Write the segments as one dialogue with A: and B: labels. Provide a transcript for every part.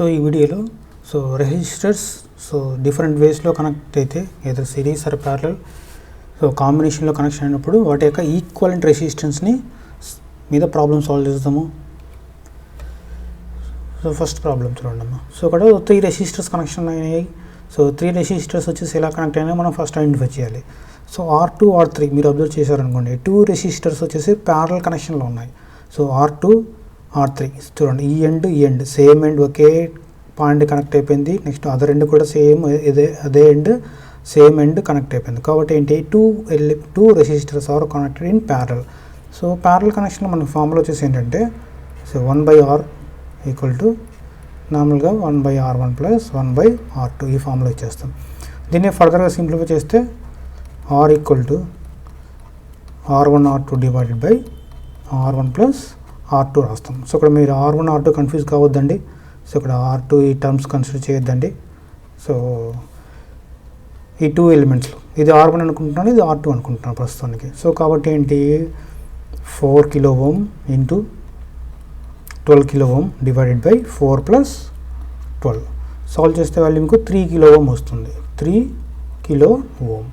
A: So ఈ వీడియోలో resistors different వేస్లో connect అయితే ఏదో సిరీస్ ఆర్ ప్యారలల్ కాంబినేషన్లో కనెక్షన్ అయినప్పుడు వాటి యొక్క ఈక్వలెంట్ రెసిస్టెన్స్ని మీద ప్రాబ్లమ్ సాల్వ్ చేద్దాము. ఫస్ట్ ప్రాబ్లం చూడండి అమ్మా. ఇక్కడ 3 రెసిస్టర్స్ కనెక్షన్ అయినాయి. 3 రెసిస్టర్స్ వచ్చేసి ఎలా కనెక్ట్ అయినా మనం ఫస్ట్ ఐడెంటిఫై చేయాలి. R2 R3 మీరు అబ్జర్వ్ చేశారనుకోండి, 2 రెసిస్టర్స్ వచ్చేసి ప్యారలల్ కనెక్షన్లో ఉన్నాయి. R2 R3 చూడండి, ఈ ఎండ్ సేమ్ ఎండ్ ఒకే పాయింట్ కనెక్ట్ అయిపోయింది. నెక్స్ట్ అదర్ ఎండ్ కూడా సేమ్ అదే ఎండ్ సేమ్ ఎండ్ కనెక్ట్ అయిపోయింది. కాబట్టి ఏంటి, 2 resistors are connected in parallel. Parallel connection మన ఫార్ములా వచ్చేసి ఏంటంటే 1/R ఈక్వల్ టు నార్మల్గా 1/R1 ప్లస్ 1/R2 ఈ ఫార్ములా ఇచ్చేస్తాం. దీన్ని ఫర్దర్గా సింప్లిఫై చేస్తే R equal to R1 R2 divided by R1 plus R2 రాస్తాం. ఇక్కడ మీరు R1 R2 కన్ఫ్యూజ్ కావద్దండి. ఇక్కడ R2 ఈ టర్మ్స్ కన్సిడర్ చేయొద్దండి. ఈ 2 ఎలిమెంట్స్లో ఇది R1 అనుకుంటున్నాను, ఇది R2 అనుకుంటున్నాను ప్రస్తుతానికి. కాబట్టి ఏంటి, 4 kilo ohm into 12 kilo ohm divided by 4 plus 12 solve చేస్తే వాల్యూ మీకు 3 kilo ohm వస్తుంది. 3 kilo ohm.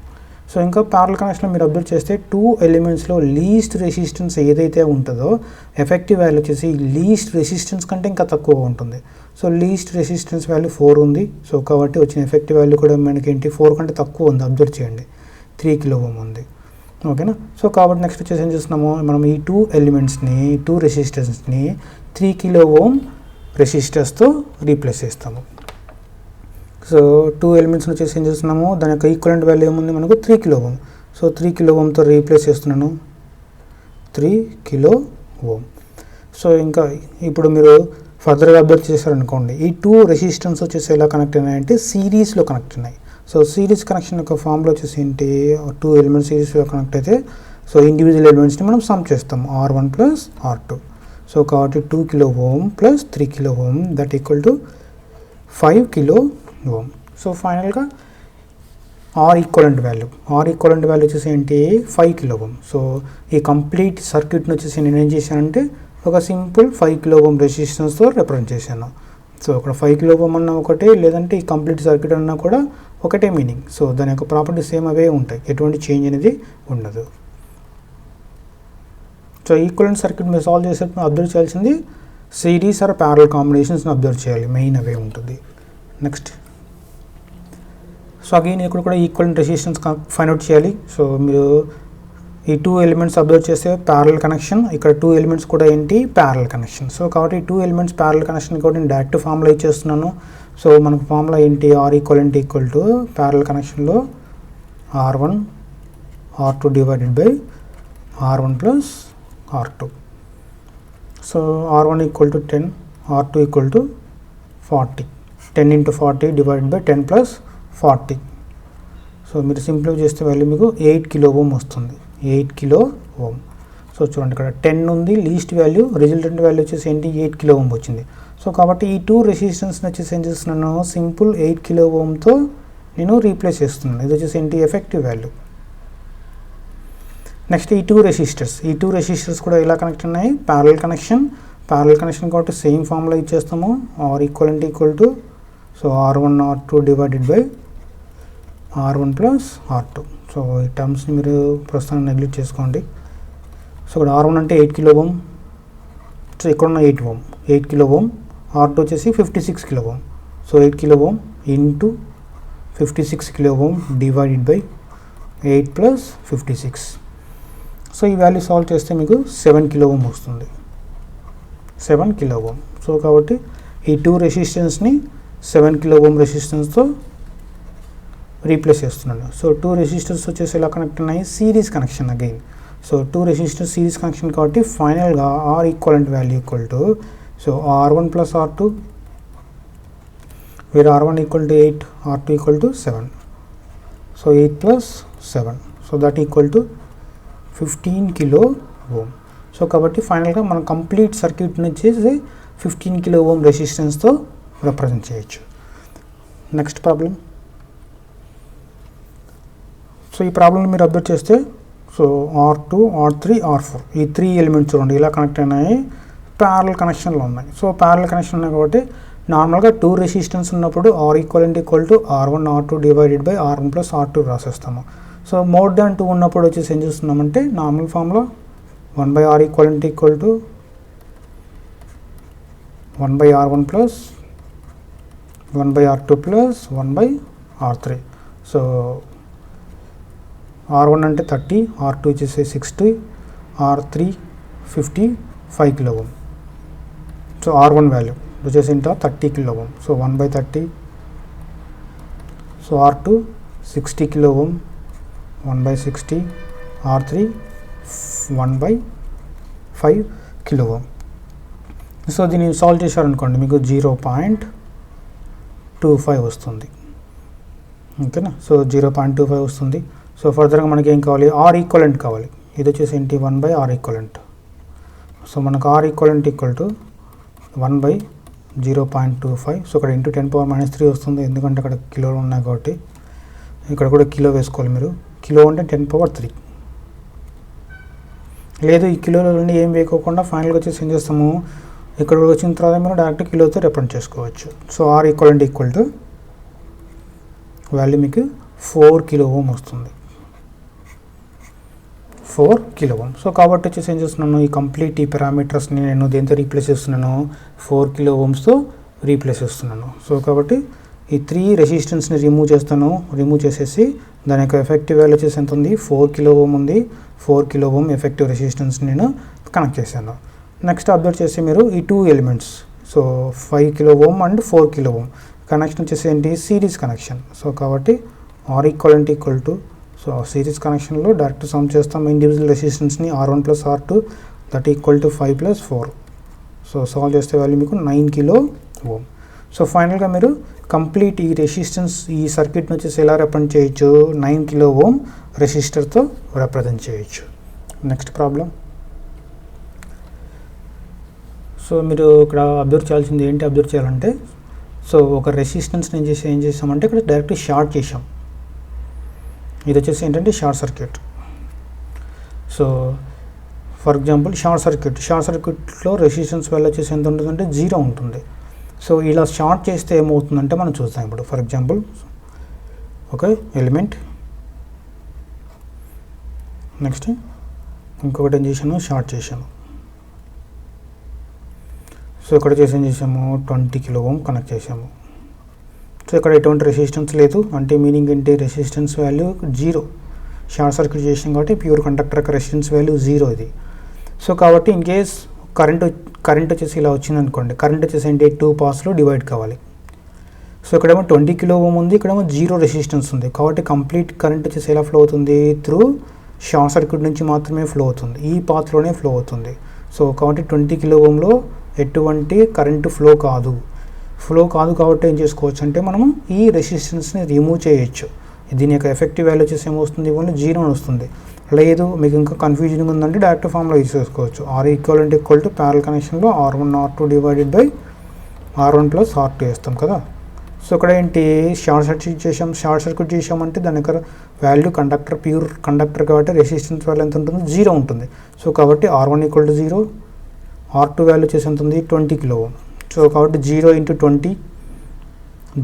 A: ఇంకా ప్యారలల్ కనెక్షన్లో మీరు అబ్జర్వ్ చేస్తే 2 ఎలిమెంట్స్లో లీస్ట్ రెసిస్టెన్స్ ఏదైతే ఉంటుందో ఎఫెక్టివ్ వాల్యూ వచ్చేసి లీస్ట్ రెసిస్టెన్స్ కంటే ఇంకా తక్కువ ఉంటుంది. లీస్ట్ రెసిస్టెన్స్ వాల్యూ 4 ఉంది. కాబట్టి వచ్చిన ఎఫెక్టివ్ వాల్యూ కూడా మనకి ఏంటి, 4 కంటే తక్కువ ఉంది. అబ్జర్వ్ చేయండి, 3 kilo ohm ఉంది. ఓకేనా. కాబట్టి నెక్స్ట్ వచ్చేసి ఏం చేస్తున్నాము, మనం ఈ 2 ఎలిమెంట్స్ని 2 రెసిస్టెన్స్ని 3 kilo ohm రెసిస్టర్స్తో రీప్లేస్ చేస్తాము. 2 ఎలిమెంట్స్ వచ్చేసి ఏం చేస్తున్నాము, దాని యొక్క ఈక్వలెంట్ వాల్యూ ఏముంది మనకు 3 kilo ohm. 3 kilo ohmతో రీప్లేస్ చేస్తున్నాను, 3 kilo ohm. ఇంకా ఇప్పుడు మీరు ఫర్దర్గా అబ్జర్వ్ చేశారనుకోండి, ఈ 2 రెసిస్టెన్స్ వచ్చేసి ఎలా కనెక్ట్ అయినాయంటే సిరీస్లో కనెక్ట్ అయినాయి. సిరీస్ కనెక్షన్ యొక్క ఫార్ములా వచ్చేసి ఏంటి, 2 ఎలిమెంట్స్ సిరీస్లో కనెక్ట్ అయితే ఇండివిజువల్ ఎలిమెంట్స్ని మనం సమ్ చేస్తాం, R1 ప్లస్ R2. కాబట్టి 2 kilo ohm plus 3 kilo ohm that equal to 5 kilo ohm. ఫైనల్గా ఆర్ ఈక్వలెంట్ వాల్యూ వచ్చేసి ఏంటి, 5 kilo ohm. ఈ కంప్లీట్ సర్క్యూట్ని వచ్చేసి నేను ఏం చేశానంటే ఒక సింపుల్ 5 kilo ohm రెసిస్టెన్స్తో రిప్రజెంట్ చేశాను. అక్కడ 5 kilo ohm అన్న ఒకటే, లేదంటే ఈ కంప్లీట్ సర్క్యూట్ అన్నా కూడా ఒకటే మీనింగ్. దాని యొక్క ప్రాపర్టీస్ సేమ్ అవే ఉంటాయి, ఎటువంటి చేంజ్ అనేది ఉండదు. ఈక్వలెంట్ సర్క్యూట్ మీరు సాల్వ్ చేసే అబ్జర్వ్ చేయాల్సింది సిరీస్ ఆర్ ప్యారలల్ కాంబినేషన్స్ని అబ్జర్వ్ చేయాలి, మెయిన్ అవే ఉంటుంది. నెక్స్ట్ అగైన్ ఇక్కడ కూడా ఈక్వలెంట్ రెసిస్టెన్స్ ఫైండ్ అవుట్ చేయాలి. మీరు ఈ 2 ఎలిమెంట్స్ అబ్జర్వ్ చేస్తే ప్యారలల్ కనెక్షన్, ఇక్కడ 2 ఎలిమెంట్స్ కూడా ఏంటి, ప్యారలల్ కనెక్షన్. కాబట్టి 2 ఎలిమెంట్స్ ప్యారలల్ కనెక్షన్ కాబట్టి నేను డైరెక్ట్ ఫార్ములా ఇచ్చేస్తున్నాను. మనకు ఫార్ములా ఏంటి, R equivalent equal to parallel కనెక్షన్లో R1 R2 divided by R1 plus R2. R1 equal to 10, R2 equal to 40. 10 into 40 divided by 10 plus 40. మీరు సింప్లిఫై చేస్తే value మీకు 8 kilo ohm వస్తుంది, 8 kilo ohm. చూడండి, ఇక్కడ 10 ఉంది లీస్ట్ వాల్యూ, రిజల్టెంట్ వాల్యూ వచ్చేసి ఏంటి, 8 kilo ohm వచ్చింది. కాబట్టి ఈ 2 రెసిస్టెన్స్ని వచ్చేసి ఏం చేస్తున్నాను, సింపుల్ 8 kilo ohmతో నేను రీప్లేస్ చేస్తున్నాను. ఇది వచ్చేసి ఏంటి, ఎఫెక్టివ్ వాల్యూ. నెక్స్ట్ ఈ 2 రెసిస్టర్స్ కూడా ఎలా కనెక్ట్ ఉన్నాయి, ప్యారలల్ కనెక్షన్ కాబట్టి సేమ్ ఫార్ములా ఇచ్చేస్తాము, R equivalent equal to R1 R2 divided by R1 plus R2. ఈ టర్మ్స్ని మీరు ప్రస్తుతం నెగ్లెక్ట్ చేసుకోండి. ఇక్కడ R1 అంటే 8 kilo ohm, ఇక్కడ ఉన్న 8 kilo ohm. R2 వచ్చేసి 56 kilo ohm. 8 kilo ohm into 56 kilo ohm divided by 8 plus 56. ఈ వాల్యూ సాల్వ్ చేస్తే మీకు 7 kilo ohm వస్తుంది, 7 kilo ohm. కాబట్టి ఈ 2 రెసిస్టెన్స్ని 7 kilo ohm రెసిస్టెన్స్తో రీప్లేస్ చేస్తున్నాను. 2 రెసిస్టర్స్ వచ్చేసి ఎలా కనెక్ట్ ఉన్నాయి, series connection again. 2 resistors series connection కాబట్టి ఫైనల్గా R equivalent value equal to R1 plus R2, where R1 equal to 8, R2 equal to 7. 8 plus 7, that equal to 15 kilo ohm. కాబట్టి ఫైనల్గా మనం కంప్లీట్ సర్క్యూట్ని వచ్చేసి 15 kilo ohm రెసిస్టెన్స్తో రిప్రజెంట్ చేయొచ్చు. Next problem. ఈ ప్రాబ్లమ్ని మీరు అబ్జర్వ్ చేస్తే R2 R3 R4 ఈ 3 ఎలిమెంట్స్ చూడండి ఇలా కనెక్ట్ అయినాయి, ప్యారలల్ కనెక్షన్లో ఉన్నాయి. ప్యారలల్ కనెక్షన్ ఉన్నాయి కాబట్టి నార్మల్గా 2 రెసిస్టెన్స్ ఉన్నప్పుడు R equivalent equal to R1 R2 divided by R1 plus R2 రాసేస్తాము. సో మోర్ దాన్ 2 ఉన్నప్పుడు వచ్చేసి ఏం చేస్తున్నామంటే నార్మల్ ఫామ్లో 1/R equivalent equal to 1/R1 plus 1/R2 plus 1/R3. So R1 అంటే 30, R2 వచ్చేసి 60, R3 55 kilo ohm. So R1 value వచ్చేసి ఇంట 30 kilo ohm. So 1/30. So R2 60 kilo ohm, 1/60, R3 1/5 kilo ohm. So దీన్ని సాల్వ్ చేశారనుకోండి మీకు 0.25 వస్తుంది. ఓకేనా. సో 0.25 వస్తుంది. సో ఫర్దర్గా మనకి ఏం కావాలి, ఆర్ ఈక్వలెంట్ కావాలి. ఇది వచ్చేసి ఏంటి 1/R ఈక్వలెంట్. సో మనకు are equivalent equal to 1/0.25. So ఇక్కడ ఇంటూ 10⁻³ వస్తుంది, ఎందుకంటే అక్కడ కిలోలు ఉన్నాయి కాబట్టి. ఇక్కడ కూడా కిలో వేసుకోవాలి మీరు. కిలో అంటే 10⁻³ లేదు. ఈ కిలోలన్నీ ఏం వేయకోకుండా ఫైనల్గా వచ్చేసి ఏం చేస్తాము, ఇక్కడ వచ్చిన తర్వాత మీరు డైరెక్ట్ కిలోతో రిప్రజెంట్ చేసుకోవచ్చు. So are equivalent equal to value మీకు 4 కిలో ఓం వస్తుంది. 4 కిలో ఓం. సో కాబట్టి వచ్చేసి ఏం చేస్తున్నాను, ఈ కంప్లీట్ ఈ పారామీటర్స్ని నేను దేంతో రీప్లేస్ చేస్తున్నాను, 4 కిలో ఓమ్స్తో రీప్లేస్ చేస్తున్నాను. సో కాబట్టి ఈ 3 రెసిస్టెన్స్ని రిమూవ్ చేస్తాను. రిమూవ్ చేసేసి దాని యొక్క ఎఫెక్టివ్ వాల్యూ వచ్చేసి ఎంత ఉంది, 4 కిలో ఓం ఉంది. 4 కిలో ఓం ఎఫెక్టివ్ రెసిస్టెన్స్ని నేను కనెక్ట్ చేశాను. నెక్స్ట్ అబ్జర్వ్ చేసి మీరు ఈ 2 elements, so 5 kilo ohm and 4 kilo ohm connection వచ్చేసి ఏంటి, సిరీస్ కనెక్షన్. సో కాబట్టి R equivalent equal to, so series కనెక్షన్లో డైరెక్ట్ సమ్ చేస్తాం ఇండివిజువల్ రెసిస్టెన్స్ని R1 plus R2 that equal to 5 plus 4. So solve చేస్తే వాల్యూ మీకు 9 కిలో ఓం. సో ఫైనల్గా మీరు కంప్లీట్ ఈ రెసిస్టెన్స్ ఈ సర్క్యూట్ని వచ్చేసి ఎలా రిప్రజెంట్ చేయొచ్చు, 9 కిలో ఓం రెసిస్టర్తో రిప్రజెంట్ చేయొచ్చు. Next problem. సో మీరు ఇక్కడ అబ్జర్వ్ చేయాల్సింది ఏంటి, అబ్జర్వ్ చేయాలంటే సో ఒక రెసిస్టెన్స్ని ఏం చేసామంటే ఇక్కడ డైరెక్ట్ షార్ట్ చేసాం. ఇది వచ్చేసి ఏంటంటే short circuit. So for example short సర్క్యూట్లో రెసిస్టెన్స్ వాల్యూ వచ్చేసి ఎంత ఉంటుందంటే 0 ఉంటుంది. సో ఇలా షార్ట్ చేస్తే ఏమవుతుందంటే మనం చూస్తాం ఇప్పుడు. ఫర్ ఎగ్జాంపుల్ ఒక ఎలిమెంట్, నెక్స్ట్ ఇంకొకటి ఏం చేశాను, షార్ట్ చేశాను. సో ఇక్కడ వచ్చేసి ఏం చేసాము, 20 కిలో ఓం కనెక్ట్ చేసాము. సో ఇక్కడ ఎటువంటి రెసిస్టెన్స్ లేదు, అంటే మీనింగ్ ఏంటి, రెసిస్టెన్స్ వాల్యూ 0. షార్ట్ సర్క్యూట్ చేసాం కాబట్టి ప్యూర్ కండక్టర్ యొక్క రెసిస్టెన్స్ వాల్యూ 0 ఇది. సో కాబట్టి ఇన్ కేస్ కరెంట్ వచ్చేసి ఇలా వచ్చింది అనుకోండి, కరెంట్ వచ్చేసి ఏంటి 2 పార్ట్స్లో డివైడ్ కావాలి. సో ఇక్కడేమో 20 కిలో ఓం ఉంది, ఇక్కడేమో 0 రెసిస్టెన్స్ ఉంది. కాబట్టి కంప్లీట్ కరెంట్ వచ్చేసి ఎలా ఫ్లో అవుతుంది, త్రూ షార్ట్ సర్క్యూట్ నుంచి మాత్రమే ఫ్లో అవుతుంది, ఈ పాత్లోనే ఫ్లో అవుతుంది. సో కాబట్టి 20 కిలో ఓంలో ఎటువంటి కరెంటు ఫ్లో కాదు కాబట్టి ఏం చేసుకోవచ్చు అంటే మనము ఈ రెసిస్టెన్స్ని రిమూవ్ చేయొచ్చు. దీని యొక్క ఎఫెక్టివ్ వాల్యూ వచ్చేసి ఏమొస్తుంది, ఓన్లీ 0 వస్తుంది. లేదు మీకు ఇంకా కన్ఫ్యూజన్ ఉందంటే డైరెక్ట్ ఫామ్లో యూజ్ చేసుకోవచ్చు. Are equivalent equal to parallel కనెక్షన్లో R1 R2 divided by R1 plus R2 వేస్తాం కదా. సో ఇక్కడ ఏంటి, షార్ట్ సర్క్యూట్ చేసామంటే దాని యొక్క వాల్యూ ప్యూర్ కండక్టర్ కాబట్టి రెసిస్టెన్స్ వాల్యూ ఎంత ఉంటుంది, 0 ఉంటుంది. సో కాబట్టి R1 equal to 0, R2 value వచ్చేసి ఎంత ఉంది, 20 కిలో ఓం. సో కాబట్టి 0 × 20,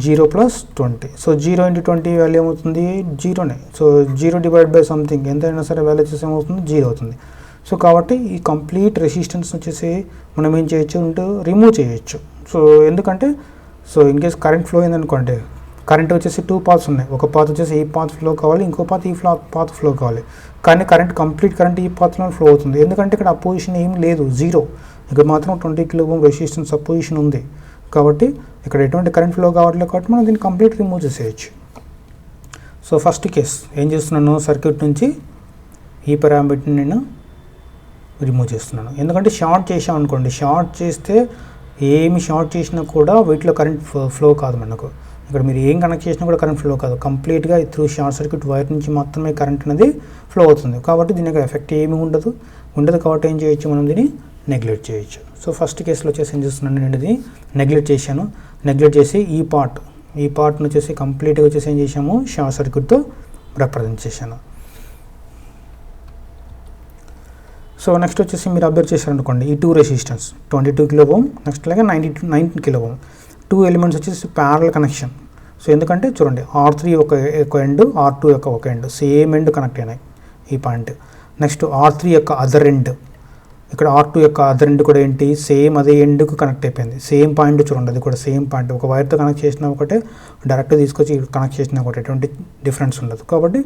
A: 0 ప్లస్ 20. సో 0 × 20 వాల్యూ ఏమవుతుంది, 0నే. సో 0 డివైడ్ బై సంథింగ్ ఎంతైనా సరే వాల్యూ వచ్చేసి ఏమవుతుంది, 0 అవుతుంది. సో కాబట్టి ఈ కంప్లీట్ రెసిస్టెన్స్ వచ్చేసి మనం ఏం చేయొచ్చు అంటే రిమూవ్ చేయొచ్చు. సో ఎందుకంటే so in case current flow అయిందనుకోండి, కరెంట్ వచ్చేసి 2 పాత్స్ ఉన్నాయి. ఒక పాత్ వచ్చేసి ఈ పాత్ ఫ్లో కావాలి, ఇంకో పాత్ ఈ పాత్ ఫ్లో కావాలి. కానీ కంప్లీట్ కరెంట్ ఈ పాత్లో ఫ్లో అవుతుంది, ఎందుకంటే ఇక్కడ అపోజిషన్ ఏం లేదు, 0. ఇక్కడ మాత్రం 20 కిలో ఓం రెసిస్టెన్స్ అపోజిషన్ ఉంది. కాబట్టి ఇక్కడ ఎటువంటి కరెంట్ ఫ్లో కావట్లేదు, కాబట్టి మనం దీన్ని కంప్లీట్ రిమూవ్ చేసేయచ్చు. సో ఫస్ట్ కేస్ ఏం చేస్తున్నాను, సర్క్యూట్ నుంచి ఈ పారామీటర్ని నేను రిమూవ్ చేస్తున్నాను. ఎందుకంటే షార్ట్ చేసాం అనుకోండి, షార్ట్ చేస్తే ఏమి షార్ట్ చేసినా కూడా వీటిలో కరెంట్ ఫ్లో కాదు మనకు. ఇక్కడ మీరు ఏం కనెక్ట్ చేసినా కూడా కరెంట్ ఫ్లో కాదు, కంప్లీట్గా త్రూ షార్ట్ సర్క్యూట్ వైర్ నుంచి మాత్రమే కరెంట్ అనేది ఫ్లో అవుతుంది. కాబట్టి దీని యొక్క ఎఫెక్ట్ ఏమీ ఉండదు కాబట్టి ఏం చేయొచ్చు, మనం దీన్ని నెగ్లెక్ట్ చేయొచ్చు. సో ఫస్ట్ కేసులో వచ్చేసి ఏం చేస్తున్నాను, నేను ఇది నెగ్లెక్ట్ చేసి ఈ పార్ట్ని వచ్చేసి కంప్లీట్గా వచ్చేసి ఏం చేసాము, షార్ట్ సర్క్యూట్తో రిప్రజెంట్ చేశాను. సో నెక్స్ట్ వచ్చేసి మీరు అబ్జర్వ్ చేశారనుకోండి, ఈ 2 రెసిస్టెన్స్ 22 కిలో ఓం, నెక్స్ట్ అలాగే 19 కిలో ఓం. 2 ఎలిమెంట్స్ వచ్చేసి ప్యారల్ కనెక్షన్. సో ఎందుకంటే చూడండి R3 ఒక ఎండ్, R2 యొక్క ఒక ఎండ్ సేమ్ ఎండ్ కనెక్ట్ అయినాయి ఈ పాయింట్. నెక్స్ట్ R3 యొక్క అదర్ ఎండ్, ఇక్కడ R2 యొక్క అదర్ ఎండ్ కూడా ఏంటి సేమ్ అదే ఎండ్కు కనెక్ట్ అయిపోయింది. సేమ్ పాయింట్ చూడండి, అది కూడా సేమ్ పాయింట్. ఒక వైర్తో కనెక్ట్ చేసిన ఒకటే, డైరెక్ట్ తీసుకొచ్చి కనెక్ట్ చేసిన ఒకటి, ఎటువంటి డిఫరెన్స్ ఉండదు. కాబట్టి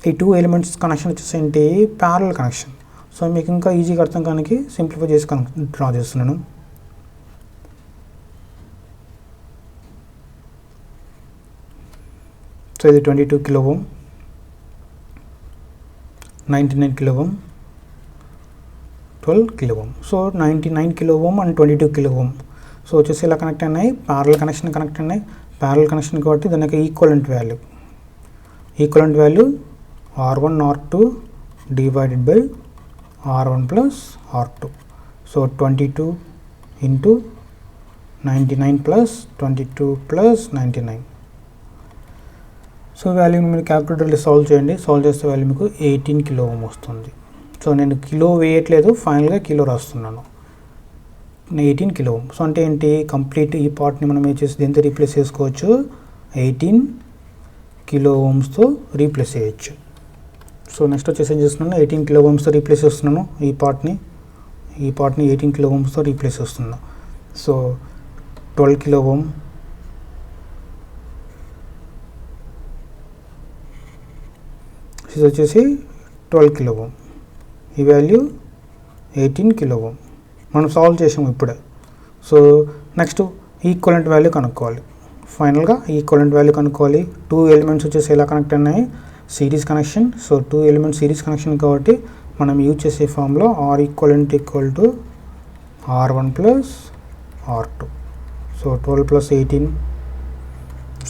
A: ఈ 2 ఎలిమెంట్స్ కనెక్షన్ వచ్చేసి ఏంటి ప్యారల్ కనెక్షన్. సో మీకు ఇంకా ఈజీగా అర్థం కానీ సింప్లిఫై చేసి డ్రా చేస్తున్నాను. సో ఇది 22 kilo ohm, 99 kilo ohm, 12 kilo ohm. So 99 kilo ohm and 22 kilo ohm. So వచ్చేసి ఇలా కనెక్ట్ అయినాయి, ప్యారల్ కనెక్షన్ కనెక్ట్ అయినాయి. ప్యారల్ కనెక్షన్ కాబట్టి దానికి equivalent value R1 R2 divided by R1 plus R2. So 22 into 99 plus 22 plus 99. So value మీరు క్యాల్కులేటర్లో solve చేయండి. Solve చేస్తే value మీకు 18 కిలో ఓం వస్తుంది. సో నేను కిలో వేయట్లేదు, ఫైనల్గా కిలో రాస్తున్నాను. 18 కిలో ఓం. సో అంటే ఏంటి కంప్లీట్ ఈ పార్ట్ని మనం ఏం చేసి దీంతో రీప్లేస్ చేసుకోవచ్చు, 18 కిలో ఓమ్స్తో రీప్లేస్ చేయొచ్చు. సో నెక్స్ట్ వచ్చేసి ఏం చేస్తున్నాను, 18 కిలో ఓమ్స్తో రీప్లేస్ చేస్తున్నాను. ఈ పార్ట్ని 18 కిలో ఓమ్స్తో రీప్లేస్ చేస్తున్నాను. సో 12 కిలో ఓం, ఇది వచ్చేసి 12 కిలో ఓం, ఈ వాల్యూ 18 కిలో ఓం. మనం సాల్వ్ చేసాము ఇప్పుడే. సో నెక్స్ట్ ఈక్వలెంట్ వాల్యూ కనుక్కోవాలి. ఫైనల్గా ఈక్వలెంట్ వాల్యూ కనుక్కోవాలి. 2 ఎలిమెంట్స్ వచ్చేసి ఎలా కనెక్ట్ అయినాయి, series connection. So 2 elements series connection కాబట్టి మనం యూజ్ చేసే ఫామ్లో R equivalent equal to R1 plus R2. So 12 plus 18,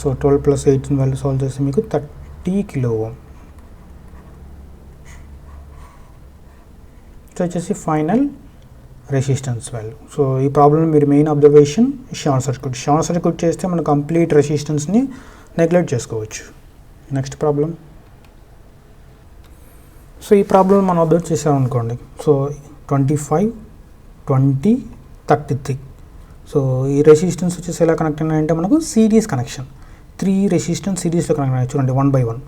A: so 12 plus 18 value solve చేస్తే మీకు 30 కిలో ఓం. సో వచ్చేసి ఫైనల్ రెసిస్టెన్స్ వాల్యూ. సో ఈ ప్రాబ్లం మీరు మెయిన్ అబ్జర్వేషన్ షార్ట్ సర్క్యూట్ చేస్తే మనం కంప్లీట్ రెసిస్టెన్స్ని నెగ్లెక్ట్ చేసుకోవచ్చు. Next problem. సో ఈ ప్రాబ్లం మనం అబ్జర్వ్ చేసామనుకోండి. సో 25, 20, 33. సో ఈ రెసిస్టెన్స్ వచ్చేసి ఎలా కనెక్ట్ అయినాయంటే మనకు సిరీస్ కనెక్షన్. 3 రెసిస్టెన్స్ సిరీస్లో కనెక్ట్ అయ్యాయి చూడండి, 1 by 1.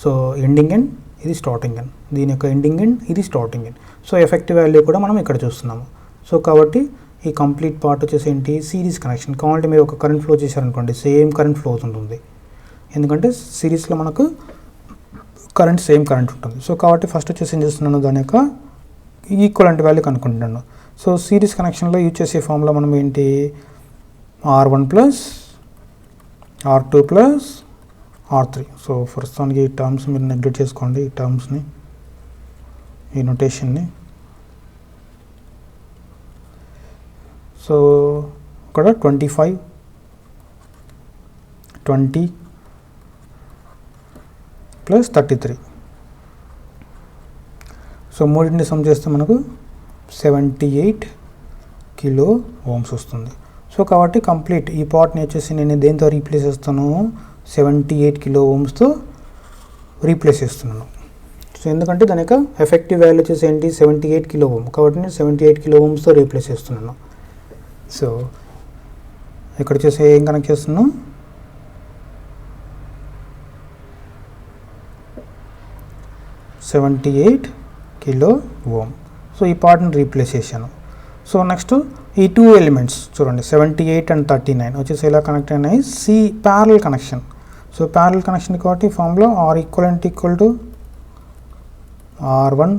A: సో ఎండింగ్ ఎండ్, ఇది స్టార్టింగ్ ఎండ్, దీని యొక్క ఎండింగ్ ఎండ్, ఇది starting end. So effective value కూడా మనం ఇక్కడ చూస్తున్నాము. సో కాబట్టి ఈ కంప్లీట్ పార్ట్ వచ్చేసి ఏంటి సిరీస్ కనెక్షన్. కావాలంటే మీరు ఒక కరెంట్ ఫ్లో చేశారనుకోండి, సేమ్ కరెంట్ ఫ్లో అవుతుంటుంది. ఎందుకంటే సిరీస్లో మనకు కరెంట్ సేమ్ కరెంట్ ఉంటుంది. సో కాబట్టి ఫస్ట్ వచ్చేసి ఏం చేస్తున్నాను, దాని యొక్క ఈక్వలెంట్ వాల్యూ కనుక్కుంటున్నాను. సో సిరీస్ కనెక్షన్లో యూజ్ చేసే ఫామ్లో మనం ఏంటి R1 plus R2 plus R3. So ప్రస్తుతానికి ఈ టర్మ్స్ మీరు నెగ్లెక్ట్ చేసుకోండి, ఈ టర్మ్స్ని, ఈ నొటేషన్ని. సో ఇక్కడ 25, 20 ప్లస్ 33. సో మూడింటిని సమ్ చేస్తే మనకు 78 కిలో ఓమ్స్ వస్తుంది. సో కాబట్టి కంప్లీట్ ఈ పార్ట్ని వచ్చేసి నేను దేంతో రీప్లేస్ చేస్తాను, 78 కిలో ఓమ్స్తో రీప్లేస్ చేస్తున్నాను. సో ఎందుకంటే దాని యొక్క ఎఫెక్టివ్ వాల్యూ వచ్చేసి ఏంటి 78 కిలో ఓమ్, కాబట్టి నేను 78 కిలో ఓమ్స్తో రీప్లేస్ చేస్తున్నాను. సో ఇక్కడ వచ్చేసి ఏం కనెక్ట్ చేస్తున్నాను, 78 కిలో ఓమ్. సో ఈ పార్ట్ని రీప్లేస్ చేశాను. సో నెక్స్ట్ ఈ 2 ఎలిమెంట్స్ చూడండి, 78 అండ్ 39 వచ్చేసి ఎలా కనెక్ట్ అయినాయి, parallel connection. So parallel connection కాబట్టి ఫామ్లో R equivalent equal to R1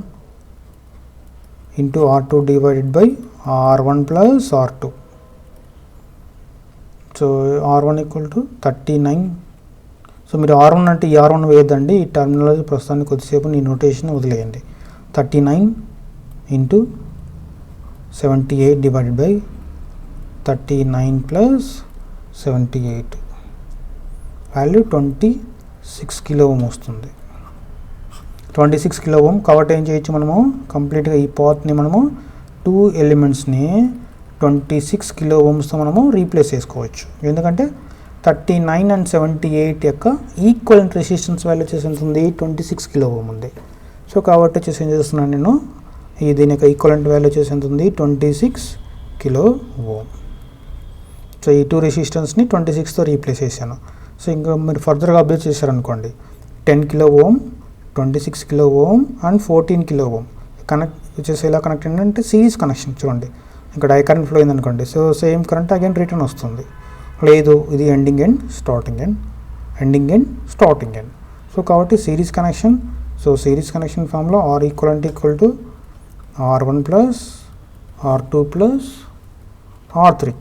A: into R2 divided by R1 plus R2. So R1 equal to 39. So మీరు R1 అంటే ఈ R1 వేయద్దండి, ఈ టర్మినాలజీ ప్రస్తుతానికి కొద్దిసేపు నీ నోటేషన్ వదిలేయండి. 39 into 78 divided by 39 plus 78, value 26 kilo ohm వస్తుంది. 26 కిలో ఓం కాబట్టి ఏం చేయొచ్చు మనము, కంప్లీట్గా ఈ పార్ట్ని మనము 2 ఎలిమెంట్స్ని 26 కిలో ఓమ్స్తో మనము రీప్లేస్ చేసుకోవచ్చు. ఎందుకంటే 39 అండ్ 78 యొక్క ఈక్వలెంట్ రెసిస్టెన్స్ వాల్యూ వచ్చేసి ఎంత ఉంది, 26 కిలో ఓం ఉంది. సో కాబట్టి వచ్చేసి ఏం చేస్తున్నాను నేను, దీని యొక్క ఈక్వలెంట్ వాల్యూ వచ్చేసి ఎంత ఉంది, 26 కిలో ఓం. సో ఈ 2 రెసిస్టెన్స్ని 26తో రీప్లేస్ చేశాను. సో ఇంకా మీరు ఫర్దర్గా అబ్జర్వ్ చేశారనుకోండి 10 kilo ohm, 26 kilo ohm and 14 kilo ohm connect వచ్చేసి ఎలా కనెక్ట్ ఏంటంటే సిరీస్ కనెక్షన్. చూడండి ఇక్కడ ఐ కరెంట్ ఫ్లో అయింది అనుకోండి, so same current again return వస్తుంది. లేదు ఇది ending end starting end, ending end starting end. So కాబట్టి series connection, so series connection ఫామ్లో R equal to R1 plus R2 plus R3,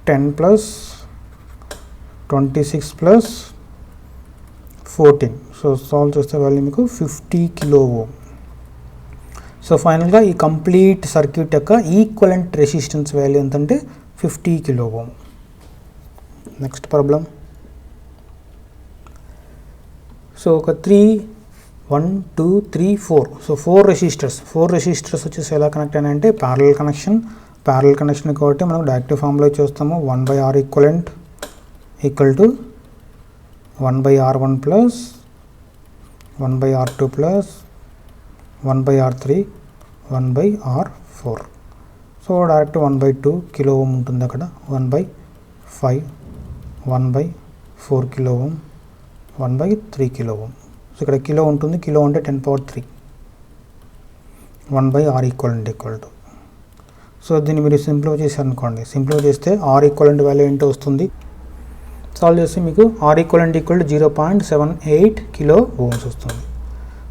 A: 10 plus 26 plus 14. So solve చేస్తే value మీకు 50 kilo ohm. So ఫైనల్గా ఈ complete circuit యొక్క equivalent resistance value ఎంతంటే 50 kilo ohm. Next problem. So ఒక 1 2 3 4, so 4 resistors వచ్చేసి ఎలా కనెక్ట్ అయినాయంటే ప్యారలల్ కనెక్షన్ కాబట్టి మనం డైరెక్ట్ ఫామ్లో చూస్తాము 1/R equivalent equal to 1/R1 plus 1/R2 plus 1/R3 1/R4. So direct 1/2 kilo ohm ఉంటుంది అక్కడ, 1/5 1/4 kilo ohm 1/3 kilo ohm. So ఇక్కడ కిలో ఉంటుంది, కిలో అంటే 10 power 3, 1/R equivalent equal to. So దీన్ని మీరు సింప్లిఫై చేశారనుకోండి, సింప్లిఫై చేస్తే R ఈక్వలెంట్ వాల్యూ ఏంటో వస్తుంది. సాల్వ్ చేస్తే మీకు R equivalent equal to 0.78 kilo Ohm's వస్తుంది.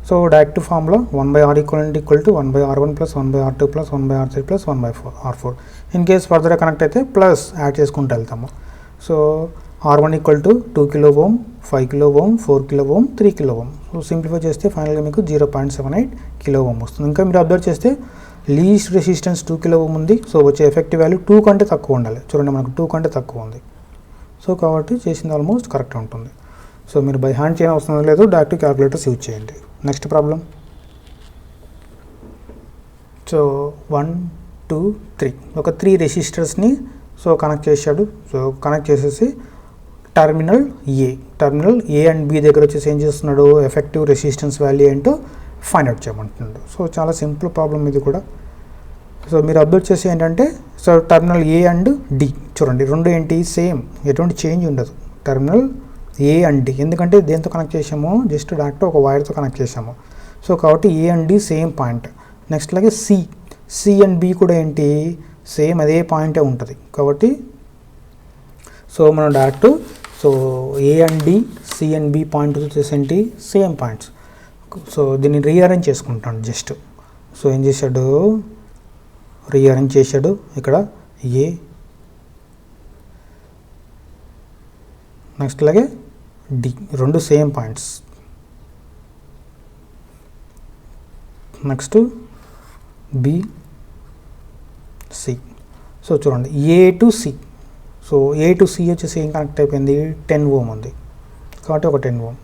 A: సో డైరెక్ట్ ఫామ్లో 1/R equivalent equal to 1/R1 plus 1/R2 plus 1/R3 plus 1/R4. In case ఫర్దర్గా కనెక్ట్ అయితే ప్లస్ యాడ్ చేసుకుంటూ వెళ్తాము. So R1 equal to 2 kilo ohm, 5 kilo ohm, 4 kilo ohm, 3 kilo ohm. So simplify చేస్తే ఫైనల్గా మీకు 0.78 kilo ohm వస్తుంది. ఇంకా మీరు అబ్జర్వ్ చేస్తే లీస్ట్ రెసిస్టెన్స్ 2 కిలో ఓమ్ ఉంది. సో వచ్చే ఎఫెక్టివ్ వాల్యూ 2 కంటే తక్కువ ఉండాలి. చూడండి మనకు 2 కంటే తక్కువ ఉంది. సో కాబట్టి చేసింది ఆల్మోస్ట్ కరెక్ట్ ఉంటుంది. సో మీరు బై హ్యాండ్ చేయని అవసరం లేదు, డైరెక్ట్ క్యాలిక్యులేటర్స్ యూజ్ చేయండి. Next problem. సో 1 2 3 ఒక 3 రెసిస్టర్స్ని సో కనెక్ట్ చేశాడు. సో కనెక్ట్ చేసేసి టర్మినల్ ఏ అండ్ బి దగ్గర వచ్చేసి ఏం చేస్తున్నాడు, ఎఫెక్టివ్ రెసిస్టెన్స్ వాల్యూ ఏంటో ఫైండ్ అవుట్ చేయమంటున్నాడు. సో చాలా సింపుల్ ప్రాబ్లం ఇది కూడా. సో మీరు అబ్జర్వ్ చేసి ఏంటంటే so terminal A and D చూడండి, రెండు ఏంటి సేమ్, ఎటువంటి చేంజ్ ఉండదు. టర్మినల్ ఏ అండ్ డి ఎందుకంటే దేంతో కనెక్ట్ చేసాము, జస్ట్ డైరెక్ట్ ఒక వైర్తో కనెక్ట్ చేసాము. సో కాబట్టి A and D same point. Next అలాగే సి అండ్ బి కూడా ఏంటి సేమ్ అదే పాయింటే ఉంటుంది. కాబట్టి సో మనం direct so A and D C and B point వచ్చేసి ఏంటి సేమ్ పాయింట్స్. సో దీన్ని రీఅరేంజ్ చేసుకుంటాను జస్ట్. సో ఏం చేశాడు, రీఅరేంజ్ చేశాడు. ఇక్కడ ఏ, నెక్స్ట్ అలాగే డి రెండు same points. Next B C. So చూడండి A to C. So A to C వచ్చేసి ఏం కనెక్ట్ అయిపోయింది, 10 ఓమ్ ఉంది కాబట్టి ఒక 10 ohm.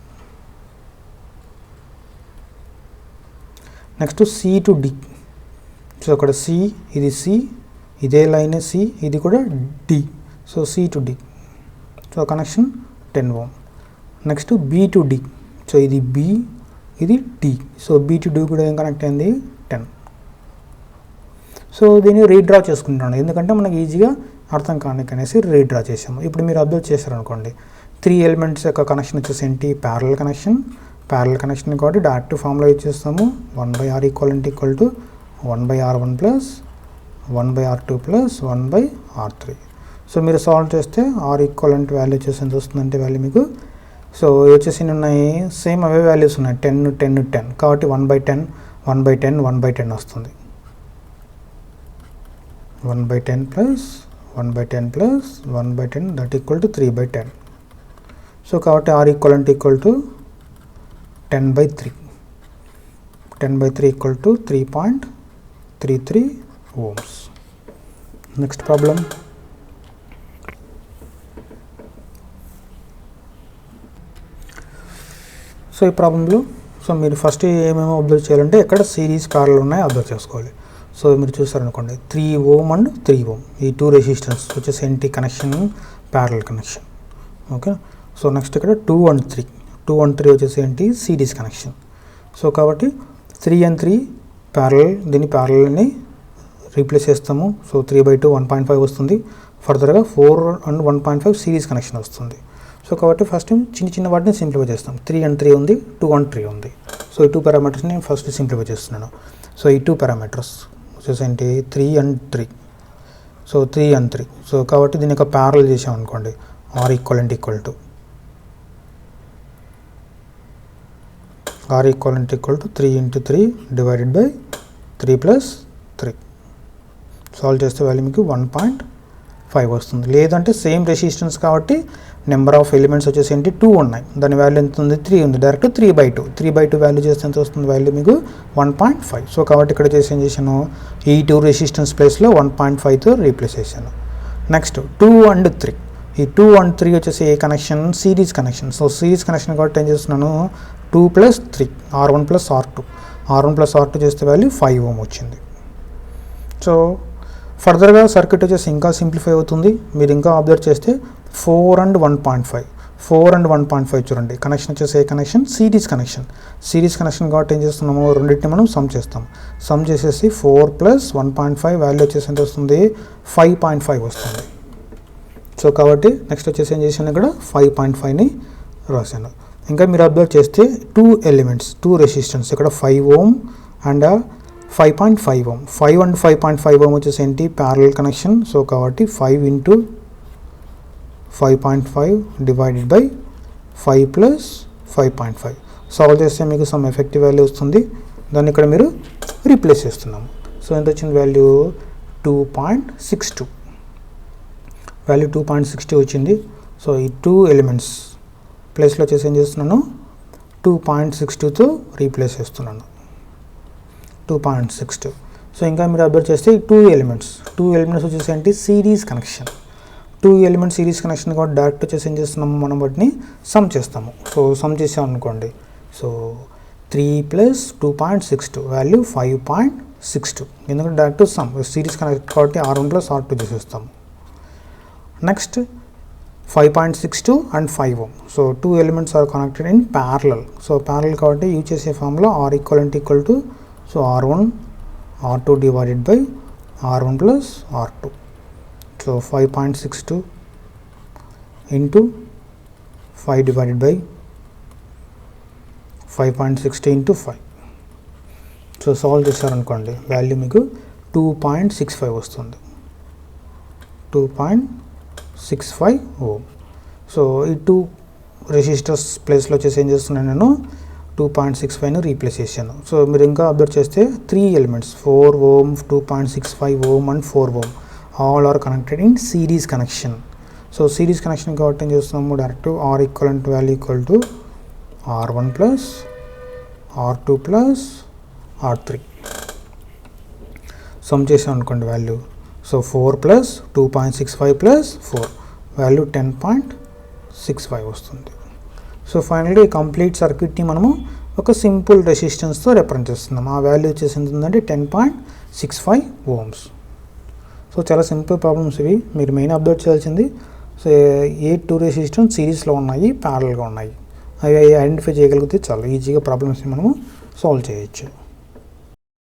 A: Next C to D. So అక్కడ సి, ఇది సి, ఇదే లైన్ సి, ఇది కూడా D. So C to D. So connection 10 ohm. Next B to D. So ఇది బి, ఇది D. So B to D కూడా ఏం కనెక్ట్ అయింది 10. సో దీన్ని రీడ్రా చేసుకుంటాను ఎందుకంటే మనకి ఈజీగా అర్థం కానికి అనేసి రీడ్రా చేసాము. ఇప్పుడు మీరు అబ్జర్వ్ చేశారనుకోండి 3 ఎలిమెంట్స్ యొక్క కనెక్షన్ వచ్చేసి ఏంటి ప్యారలల్ కనెక్షన్ కాబట్టి డైరెక్ట్ ఫార్ములా యూజ్ చేస్తాము 1/R equivalent equal to 1/R1 plus 1/R2 plus 1/R3. So మీరు సాల్వ్ చేస్తే ఆర్ ఈక్వలెంట్ వాల్యూ వచ్చేసి ఎంత వస్తుందంటే వాల్యూ మీకు సో వచ్చేసి ఉన్నాయి సేమ్ అవే వాల్యూస్ ఉన్నాయి 10 10 10 కాబట్టి 1/10 1/10 1/10 వస్తుంది. 1/10 plus 1/10 plus 1/10 that equal to 3/10. So కాబట్టి R equivalent equal to 10/3. 10/3 equal to 3.33 ohms. Next problem. So ఈ ప్రాబ్లంలో సో మీరు ఫస్ట్ ఏమేమో అబ్జర్వ్ చేయాలంటే ఎక్కడ సిరీస్ ప్యారలల్ ఉన్నాయో అబ్జర్వ్ చేసుకోవాలి. సో మీరు చూసారనుకోండి 3 ఓమ్ అండ్ 3 ఓమ్ ఈ 2 రెసిస్టెన్స్ వచ్చేసి ఏంటి connection parallel connection. Okay. So next ఇక్కడ 2 and 3 వచ్చేసి ఏంటి సిరీస్ కనెక్షన్. సో కాబట్టి 3 and 3 ప్యారలల్, దీన్ని ప్యారలల్ని రీప్లేస్ చేస్తాము. సో 3/2 1.5 వస్తుంది. ఫర్దర్గా 4 and 1.5 సిరీస్ కనెక్షన్ వస్తుంది. సో కాబట్టి ఫస్ట్ చిన్న వాటిని సింప్లిఫై చేస్తాం. 3 and 3 ఉంది, 2 and 3 ఉంది. సో ఈ 2 పారామీటర్స్ని నేను ఫస్ట్ సింప్లిఫై చేస్తున్నాను. సో ఈ 2 పారామీటర్స్ వచ్చేసి ఏంటి 3 and 3. So 3 and 3. సో కాబట్టి దీని యొక్క ప్యారల్ చేసాం అనుకోండి, are equivalent equal to 3 into 3 divided by 3 plus 3. Solve చేస్తే వాల్యూ మీకు 1.5 వస్తుంది. లేదంటే సేమ్ రెసిస్టెన్స్ కాబట్టి నెంబర్ ఆఫ్ ఎలిమెంట్స్ వచ్చేసి ఏంటి 2 ఉన్నాయి, దాని వాల్యూ ఎంత ఉంది 3 ఉంది, డైరెక్ట్ 3/2 వాల్యూ చేస్తే ఎంత వస్తుంది వాల్యూ మీకు 1.5. సో కాబట్టి ఇక్కడ చేసి ఏం చేశాను, ఈ 2 రెసిస్టెన్స్ ప్లేస్లో 1.5తో రీప్లేస్ చేశాను. Next 2 and 3. ఈ 2 and 3 వచ్చేసి ఏ connection, series connection. So series connection కాబట్టి ఏం చేస్తున్నాను 2 plus 3 R1 plus R2 చేస్తే వాల్యూ 5 ohm వచ్చింది. సో ఫర్దర్గా సర్క్యూట్ వచ్చేసి ఇంకా సింప్లిఫై అవుతుంది. మీరు ఇంకా అబ్జర్వ్ చేస్తే 4 and 1.5 చూడండి. కనెక్షన్ వచ్చేసి ఏ కనెక్షన్, సిరీస్ కనెక్షన్ కాబట్టి ఏం చేస్తున్నాము, రెండింటిని మనం సమ్ చేసేసి 4 plus 1.5 వాల్యూ వచ్చేసి ఎంత వస్తుంది 5.5 వస్తుంది. సో కాబట్టి నెక్స్ట్ వచ్చేసి ఏం చేశాను, ఇక్కడ 5.5ని రాశాను. ఇంకా మీరు అబ్జర్వ్ చేస్తే 2 ఎలిమెంట్స్ 2 రెసిస్టెన్స్, ఇక్కడ 5 ohm and 5.5 ohm. 5 and 5.5 ohm వచ్చేసి ఏంటి ప్యారలల్ కనెక్షన్. సో కాబట్టి 5 into 5.5 divided by 5 plus 5.5. Solve చేస్తే మీకు సమ్ ఎఫెక్టివ్ వాల్యూ వస్తుంది. దాన్ని ఇక్కడ మీరు రీప్లేస్ చేస్తున్నాము. సో ఎంత వచ్చింది వాల్యూ 2.62. వాల్యూ 2.62 వచ్చింది. సో ఈ 2 ఎలిమెంట్స్ ప్లేస్లో వచ్చేసి ఏం చేస్తున్నాను 2.62తో రీప్లేస్ చేస్తున్నాను 2.62. సో ఇంకా మీరు అబ్జర్వ్ చేస్తే 2 ఎలిమెంట్స్ వచ్చేసి ఏంటి series connection. 2 elements series connection కాబట్టి డైరెక్ట్ వచ్చేసి ఏం చేస్తున్నాము, మనం వాటిని సమ్ చేస్తాము. సో సమ్ చేసాం అనుకోండి, సో 3 plus 2.62 వాల్యూ 5.62. ఎందుకంటే డైరెక్ట్ సమ్ సిరీస్ కనెక్ట్ కాబట్టి R1 plus R2 చేసేస్తాము. Next 5.62 and 5 ohm. So 2 elements are connected in parallel. So parallel కాబట్టి యూజ్ చేసే formula R equivalent equal to so R1 R2 divided by R1 plus R2. So 5.62 into 5 divided by 5.60 into 5. So solve చేశారనుకోండి value మీకు 2.65 వస్తుంది, 2.65 ohm. So ఈ 2 resistors ప్లేస్లో వచ్చేసి ఏం చేస్తున్నాను, నేను 2.65ను రీప్లేస్ చేశాను. సో మీరు ఇంకా అబ్జర్వ్ చేస్తే 3 elements 4 ohm, 2.65 ohm and 4 ohm all are connected in series connection. So series connection కాబట్టి ఏం చేస్తున్నాము, direct R equivalent value equal to R1 plus R2 plus R3 sum చేసాం అనుకోండి value. So 4 plus 2.65 plus 4 value 10.65 వస్తుంది. So ఫైనల్గా ఈ complete సర్క్యూట్ని మనము ఒక సింపుల్ రెసిస్టెన్స్తో రిప్రజెంట్ చేస్తున్నాం. ఆ వాల్యూ వచ్చేసి ఎంతుందంటే 10.65 ohms. సో చాలా సింపుల్ ప్రాబ్లమ్స్ ఇవి. మీరు మెయిన్ అబ్జర్వ్ చేయాల్సింది సో ఏ 2 రెసిస్టెన్స్ సిరీస్లో ఉన్నాయి, ప్యారల్గా ఉన్నాయి, అవి ఐడెంటిఫై చేయగలిగితే చాలా ఈజీగా ప్రాబ్లమ్స్ని మనము సాల్వ్ చేయొచ్చు.